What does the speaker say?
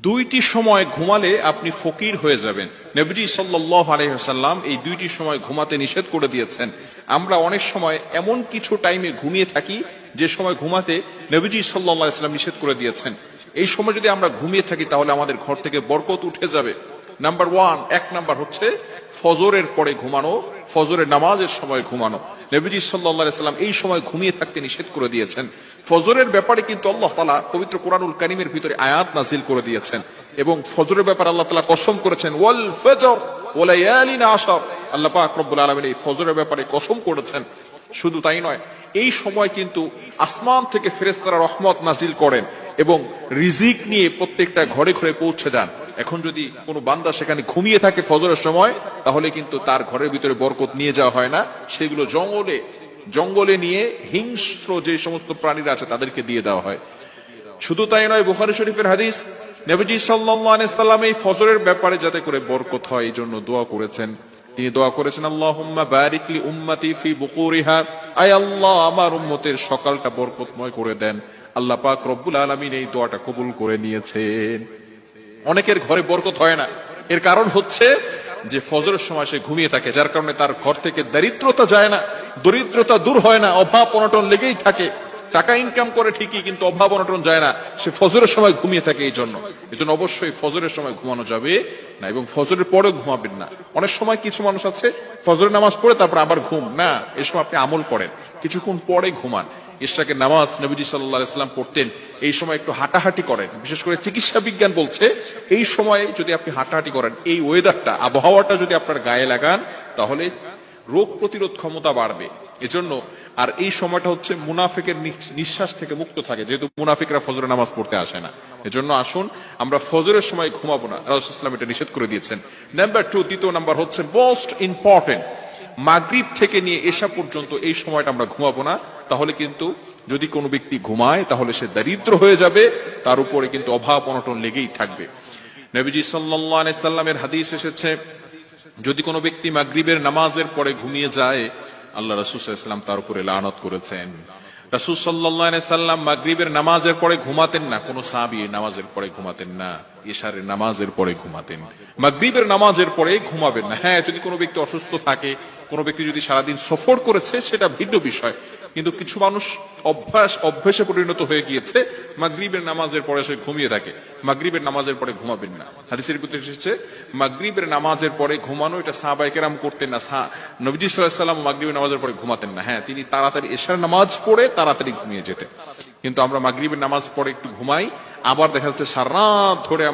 দুইটি সময় ঘুমালে আপনি ফকির হয়ে যাবেন। নবীজি সাল্লাল্লাহু আলাইহি ওয়াসাল্লাম এই দুইটি সময় ঘুমাতে নিষেধ করে দিয়েছেন। আমরা অনেক সময় এমন কিছু টাইমে ঘুমিয়ে থাকি যে সময় ঘুমাতে নবীজি সাল্লাল্লাহু আলাইহি ওয়াসাল্লাম নিষেধ করে দিয়েছেন। এই সময় যদি আমরা ঘুমিয়ে থাকি তাহলে আমাদের ঘর থেকে বরকত উঠে যাবে। নাম্বার ওয়ান, এক নাম্বার হচ্ছে ফজরের পরে ঘুমানো, ফজরের নামাজের সময় ঘুমানো। নবীজি সাল্লাল্লাহু আলাইহি ওয়াসাল্লাম এই সময় ঘুমিয়ে থাকতে নিষেধ করে দিয়েছেন। ফজরের ব্যাপারে কিন্তু আল্লাহ তাআলা পবিত্র কোরআনুল কারীমের ভিতরে আয়াত নাজিল করে দিয়েছেন এবং ফজরের ব্যাপারে আল্লাহ তাআলা কসম করেছেন, ওয়াল ফজর ওয়া লায়ালিন আশর। আল্লাহ পাক রব্বুল আলামিন এই ফজরের ব্যাপারে কসম করেছেন। শুধু তাই নয়, এই সময় কিন্তু আসমান থেকে ফেরেশতারা রহমত নাজিল করেন এবং রিজিক নিয়ে প্রত্যেকটা ঘরে ঘরে পৌঁছে যান। এখন যদি কোনো বান্দা সেখানে ঘুমিয়ে থাকে ফজরের সময়, তাহলে কিন্তু তার ঘরের ভিতরে বরকত নিয়ে যাওয়া হয় না, সেগুলো জঙ্গলে নিয়ে হিংস্র যে সমস্ত প্রাণীরা আছে তাদেরকে দিয়ে দেওয়া হয়। শুধু তাই নয়, বুখারী শরীফের হাদিস, নবীজি সাল্লাল্লাহু আলাইহি সাল্লাম এই ফজরের ব্যাপারে যাতে করে বরকত হয় এই জন্য দোয়া করেছেন। তিনি দোয়া করেছেন, আল্লাহুম্মা বারিক লি উম্মতি ফি বুকুরিহা, আয় আল্লাহ আমার উম্মতের সকালটা বরকতময় করে দেন। আল্লাহ পাক রব্বুল আলামিন এই দোয়াটা কবুল করে নিয়েছেন। অনেকের ঘরে বরকত হয় না, এর কারণ হচ্ছে যে ফজরের সময় সে ঘুমিয়ে থাকে, যার কারণে তার ঘর থেকে দারিদ্রতা যায় না, দরিদ্রতা দূর হয় না, অভাব অনটন লেগেই থাকে। টাকা ইনকাম করে ঠিকই, কিন্তু অভাব অনটন যায় না, সে ফজরের সময় ঘুমিয়ে থাকে। এই জন্য অবশ্যই ফজরের সময় ঘুমানো যাবে না এবং ফজরের পরে ঘুমাবেন না। অনেক সময় কিছু মানুষ আছে ফজরের নামাজ পড়ে তারপর আবার ঘুম না, এই সময় আপনি আমল করেন, কিছুক্ষণ পরে ঘুমান। ইশরাকের নামাজ নবীজি সাল্লাল্লাহু আলাইহি ওয়াসাল্লাম পড়তেন, এই সময় একটু হাঁটাহাঁটি করেন। বিশেষ করে চিকিৎসা বিজ্ঞান বলছে এই সময়ে যদি আপনি হাঁটাহাঁটি করেন, এই ওয়েদারটা, আবহাওয়াটা যদি আপনার গায়ে লাগান, তাহলে রোগ প্রতিরোধ ক্ষমতা বাড়বে। এজন্য আর এই সময়টা হচ্ছে মুনাফিকের নিঃশ্বাস থেকে মুক্ত থাকে, যেহেতু মুনাফিকরা ফজরের নামাজ পড়তে আসে না। এজন্য আসুন আমরা ফজরের সময় ঘুমাবো না, রাসূলুল্লাহ সাল্লাল্লাহু আলাইহি ওয়াসাল্লাম এটা নিষেধ করে দিয়েছেন। নাম্বার টু, দ্বিতীয় নাম্বার হচ্ছে মোস্ট ইম্পর্টেন্ট, মাগরিব থেকে নিয়ে এশা পর্যন্ত এই সময়টা আমরা ঘুমাবো না। তাহলে কিন্তু যদি কোনো ব্যক্তি ঘুমায় তাহলে সে দরিদ্র হয়ে যাবে, তার উপরে কিন্তু অভাব অনটন লেগেই থাকবে। নবীজি সাল্লাল্লাহু আলাইহি সাল্লামের হাদিস এসেছে, যদি কোনো ব্যক্তি মাগরিবের নামাজের পরে ঘুমিয়ে যায়, আল্লাহ রাসূল সাল্লাল্লাহু আলাইহি ওয়াসাল্লাম তার উপরে লানত করেছেন। রাসূল সাল্লাল্লাহু আলাইহি সাল্লাম মাগরিবের নামাজের পরে ঘুমাতেন না, কোন সাহাবী নামাজের পরে ঘুমাতেন না, ইশারের নামাজের পরে ঘুমাতেন। মাগরিবের নামাজের পরে ঘুমাবেন না। হ্যাঁ, যদি কোনো ব্যক্তি অসুস্থ থাকে, কোনো ব্যক্তি যদি সারাদিন সফর করেছে, সেটা ভিন্ন বিষয়। কিন্তু কিছু মানুষ অভ্যাসে পরিণত হয়ে গিয়েছে, মাগরিবের নামাজের পরে সে ঘুমিয়ে থাকে। মাগরিবের নামাজের পরে ঘুমাবেন না। হাদিসের ভিতরে এসেছে মাগরিবের নামাজের পরে ঘুমানো, এটা সাহাবায়ে কেরাম করতেন না। নবীজি সাল্লাল্লাহু আলাইহি ওয়াসাল্লাম মাগরিবের নামাজের পরে ঘুমাতেন না। হ্যাঁ, তিনি তাড়াতাড়ি এশার নামাজ পড়ে তাড়াতাড়ি ঘুমিয়ে যেতেন। কিন্তু আমরা মাগরিবের নামাজ পড়ে একটু ঘুমাই, আবার দেখা যাচ্ছে সারা রাত ধরে